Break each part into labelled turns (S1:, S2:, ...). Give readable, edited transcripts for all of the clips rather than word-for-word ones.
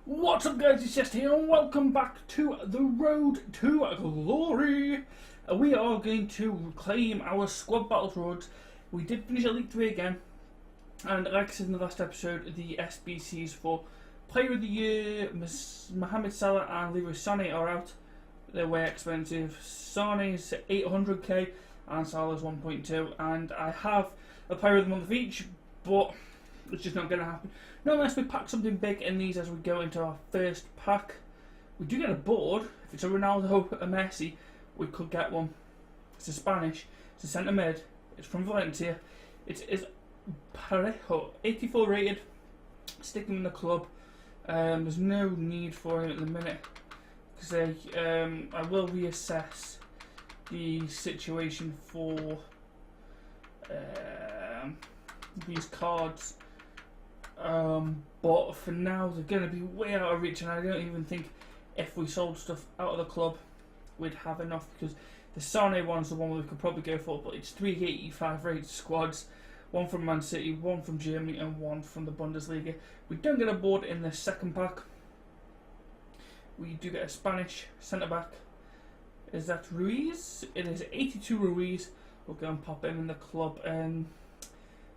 S1: What's up guys, it's Jess here and welcome back to the Road to Glory. We are going to claim our squad battles rewards. We did finish Elite 3 again, and like I said in the last episode, the SBCs for Player of the Year, Mohamed Salah and Leroy Sané are out. They're way expensive. Sané's 800k and Salah's 1.2, and I have a Player of the Month of each, but it's just not going to happen. Not unless we pack something big in these as we go into our first pack. We do get a board. If it's a Ronaldo, a Messi, we could get one. It's a Spanish. It's a centre mid. It's from Valencia. It is Parejo, 84 rated. Stick him in the club. There's no need for him at the minute because I will reassess the situation for these cards. But for now they're going to be way out of reach, and I don't even think if we sold stuff out of the club we'd have enough, because the Sané one's the one we could probably go for, but it's 385 rated squads, one from Man City, one from Germany and one from the Bundesliga. We don't get a board in the second pack. We do get a Spanish centre back. Is that Ruiz? It is 82 Ruiz. We'll go and pop him in the club.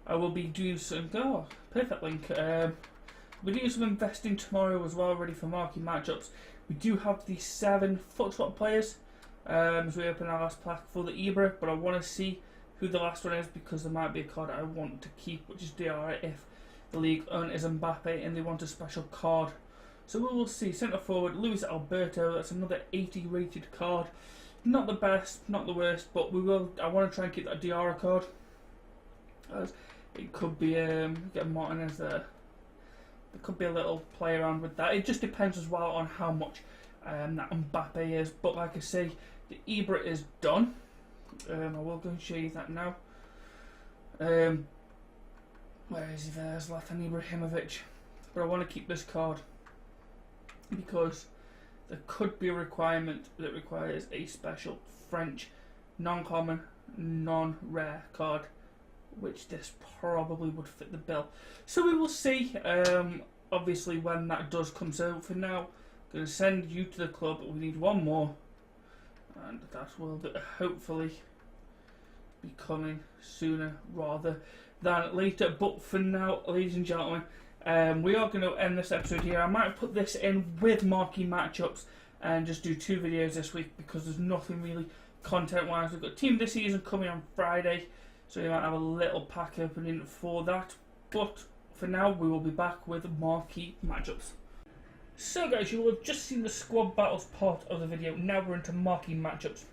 S1: I will be doing some, perfect link. We're doing some investing tomorrow as well, ready for marquee matchups. We do have the 7 foot swap players as we open our last pack for the Ibra, but I want to see who the last one is because there might be a card I want to keep, which is DR if the league owner is Mbappe and they want a special card. So we will see. Centre forward, Luis Alberto, that's another 80 rated card. Not the best, not the worst, but I want to try and keep that DR card. As it could be get Martinez there. There could be a little play around with that. It just depends as well on how much that Mbappe is. But like I say, the Ibra is done. I will go and show you that now. Where is he? There's Zlatan Ibrahimovic. But I want to keep this card because there could be a requirement that requires a special French non-common, non-rare card, which this probably would fit the bill. So we will see, obviously, when that does come. So for now, I'm going to send you to the club. We need one more, and that will hopefully be coming sooner rather than later. But for now, ladies and gentlemen, we are going to end this episode here. I might put this in with marquee matchups and just do 2 videos this week because there's nothing really content-wise. We've got Team This Season coming on Friday, so you might have a little pack opening for that. But for now, we will be back with marquee matchups. So guys, you will have just seen the squad battles part of the video. Now we're into marquee matchups.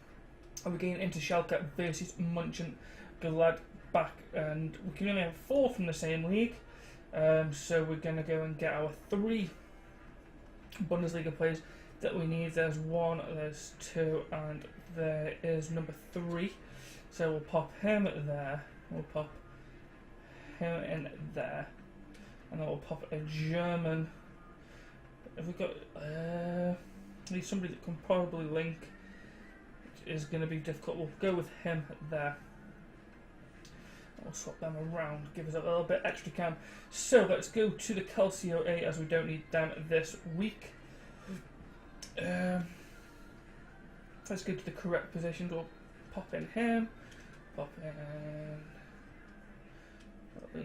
S1: And we're getting into Schalke versus Mönchengladbach. And we can only have 4 from the same league. So we're going to go and get our 3 Bundesliga players that we need. There's 1, there's 2, and there is number 3. So we'll pop him there, we'll pop him in there, and then we'll pop a German. Have we got, need somebody that can probably link, which is going to be difficult. We'll go with him there. We'll swap them around, give us a little bit extra cam. So let's go to the Calcio A as we don't need them this week. Let's go to the correct positions. We'll pop in him, pop in,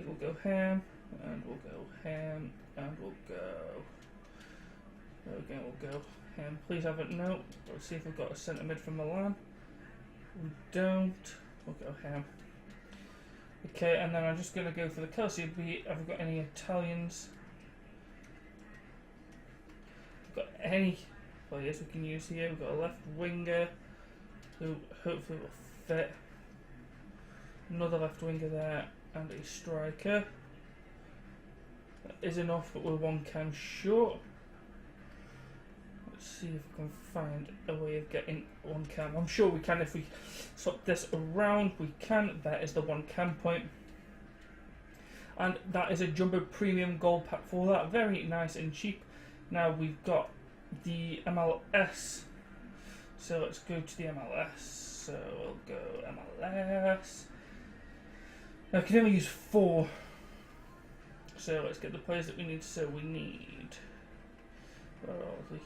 S1: we'll go him, and we'll go him, and we'll go, again we'll go him. Please have it, no, let's see if we've got a centre mid from Milan. We don't, we'll go him. Okay, and then I'm just going to go for the Calcio B. Have we got any Italians? We've got any players we can use here. We've got a left winger who hopefully will fit. Another left winger there and a striker. That is enough, but we're 1 cam short. Let's see if we can find a way of getting 1 cam. I'm sure we can if we swap this around. We can. That is the 1 cam point. And that is a jumbo premium gold pack for that. Very nice and cheap. Now we've got the MLS. So let's go to the MLS. So we'll go MLS. Now we can only use 4. So let's get the players that we need. So we need basically.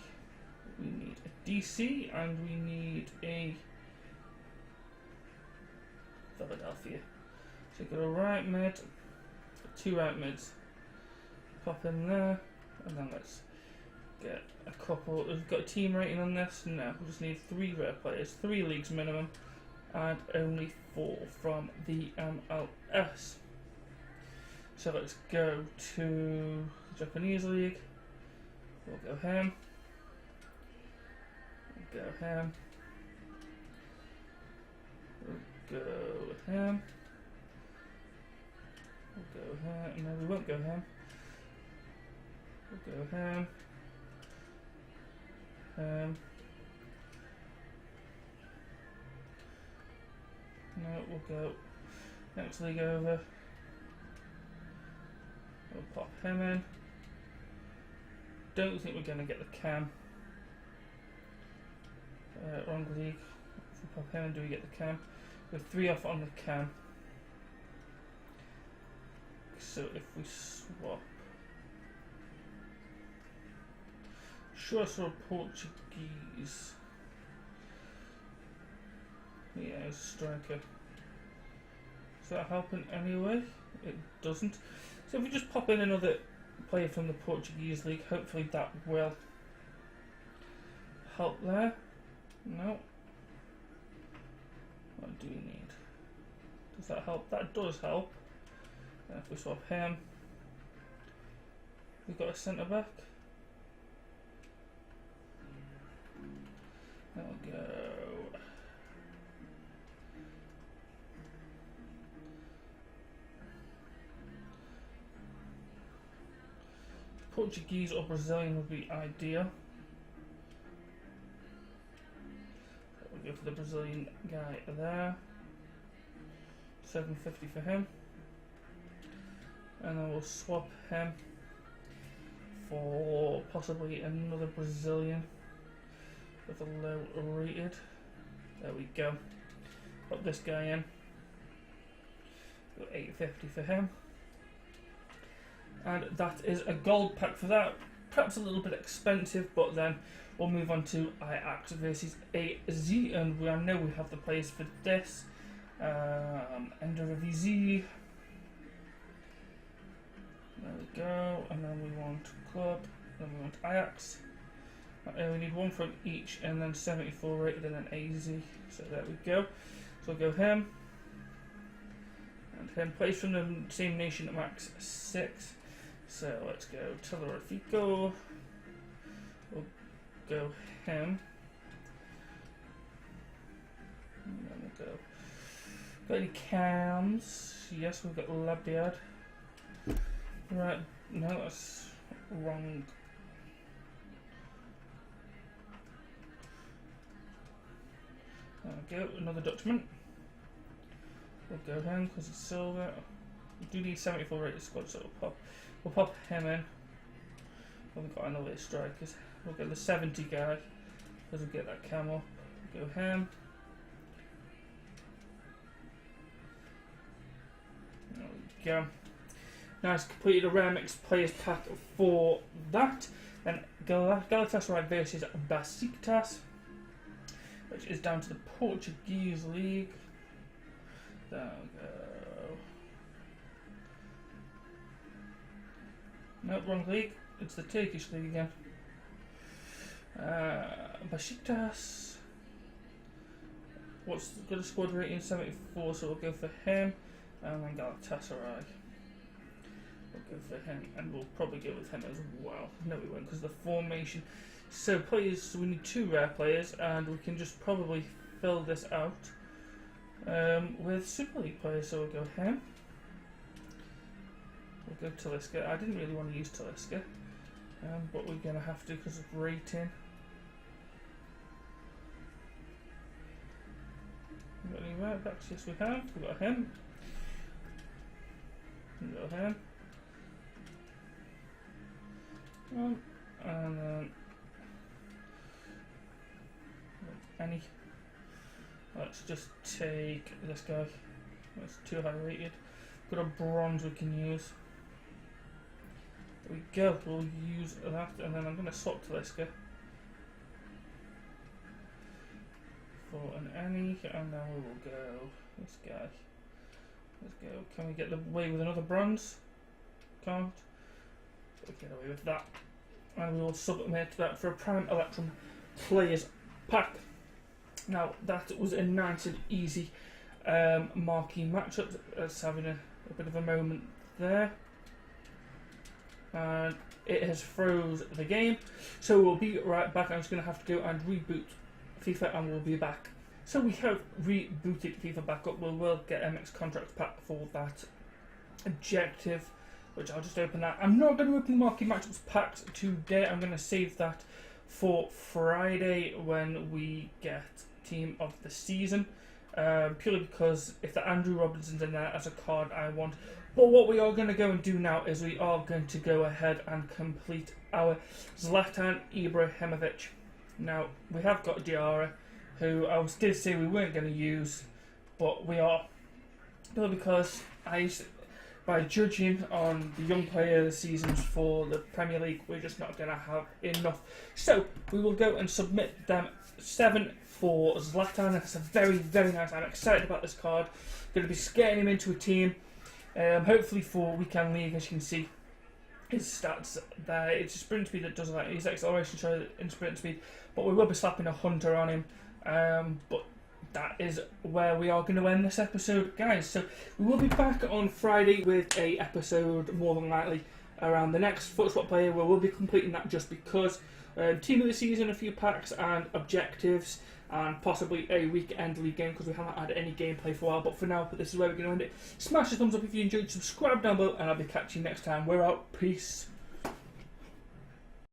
S1: We need a DC and we need a Philadelphia. So you've got a right mid, 2 right mids. Pop in there, and then let's get a couple. We've got a team rating on this. No, we just need 3 rare players, 3 leagues minimum, and only 4 from the MLS. So let's go to the Japanese league. We'll go him. We'll go him. We'll go him. We'll go him. No, we won't go him. We'll go him. No, we'll go next league over. We'll pop him in. Don't think we're going to get the cam. Wrong league. If we pop him in, do we get the cam? We're 3 off on the cam. So if we swap. Sure, I saw Portuguese. Yeah, it's a striker. Is that helping anyway? It doesn't. So if we just pop in another player from the Portuguese league, hopefully that will help there. No. What do we need? Does that help? That does help. And if we swap him, we've got a centre back. There we go. Portuguese or Brazilian would be ideal. We'll go for the Brazilian guy there. $7.50 for him. And then we'll swap him for possibly another Brazilian with a low rated. There we go. Put this guy in. Got $8.50 for him. And that is a gold pack for that. Perhaps a little bit expensive, but then we'll move on to Ajax versus AZ, and I know we have the players for this. Eredivisie. There we go, and then we want club, then we want Ajax. We need 1 from each, and then 74 rated, and then AZ. So there we go. So we'll go him, and him. Plays from the same nation at max 6. So let's go Telerifico. We'll go him. And then we'll go. Got any cams? Yes, we've got Labiad. Right, no, that's wrong. There we go, another Dutchman. We'll go him because it's silver. We do need 74 rated squad, so we'll pop him in. We've got another strikers. We'll get the 70 guy because we'll get that camo. We'll go him. There we go. Nice, completed a rare mixed players pack for that. Then Galatasaray versus Besiktas, which is down to the Portuguese league. There we go. No, wrong league. It's the Turkish league again. Besiktas. What's got a squad rating 74, so we'll go for him. And then Galatasaray. We'll go for him, and we'll probably go with him as well. No, we won't, because the formation. So players, so we need 2 rare players, and we can just probably fill this out with Super League players. So we'll go him. We'll go Talisca. I didn't really want to use Talisca, but we're going to have to because of rating. We got any right backs? Yes, we have. We've got him. We've got him. And then any. Let's just take this guy. That's too high rated. Got a bronze we can use. There we go. We'll use that, and then I'm going to swap to this guy. for an Annie, and now we will go this guy. Let's go. Can we get away with another bronze? Can't. So we get away with that. And we will submit that for a Prime Electrum Players Pack. Now, that was a nice and easy marquee matchup. It's having a bit of a moment there. And it has froze the game. So we'll be right back. I'm just going to have to go and reboot FIFA and we'll be back. So we have rebooted FIFA back up. We will get MX Contracts Pack for that objective, which I'll just open that. I'm not going to open the marquee matchups packs today. I'm going to save that for Friday when we get Team of the Season. Purely because if the Andrew Robinson's in there as a card I want. But what we are going to go and do now is we are going to go ahead and complete our Zlatan Ibrahimovic. Now, we have got Diarra, who I did say we weren't going to use, but we are. Purely because by judging on the young player of the seasons for the Premier League, we're just not going to have enough. So, we will go and submit them 7 for Zlatan. It's a very, very nice. I'm excited about this card. Going to be getting him into a team. Hopefully for Weekend League, as you can see, his stats there. It's a sprint speed that does that. His acceleration shows in sprint speed, but we will be slapping a hunter on him. But that is where we are going to end this episode, guys. So we will be back on Friday with a episode, more than likely, around the next Foot Swap player. We will be completing that just because Team of the Season, a few packs and objectives, and possibly a weekend league game because we haven't had any gameplay for a while. But for now, this is where we're going to end it. Smash the thumbs up if you enjoyed, subscribe down below, and I'll be catching you next time. We're out. Peace.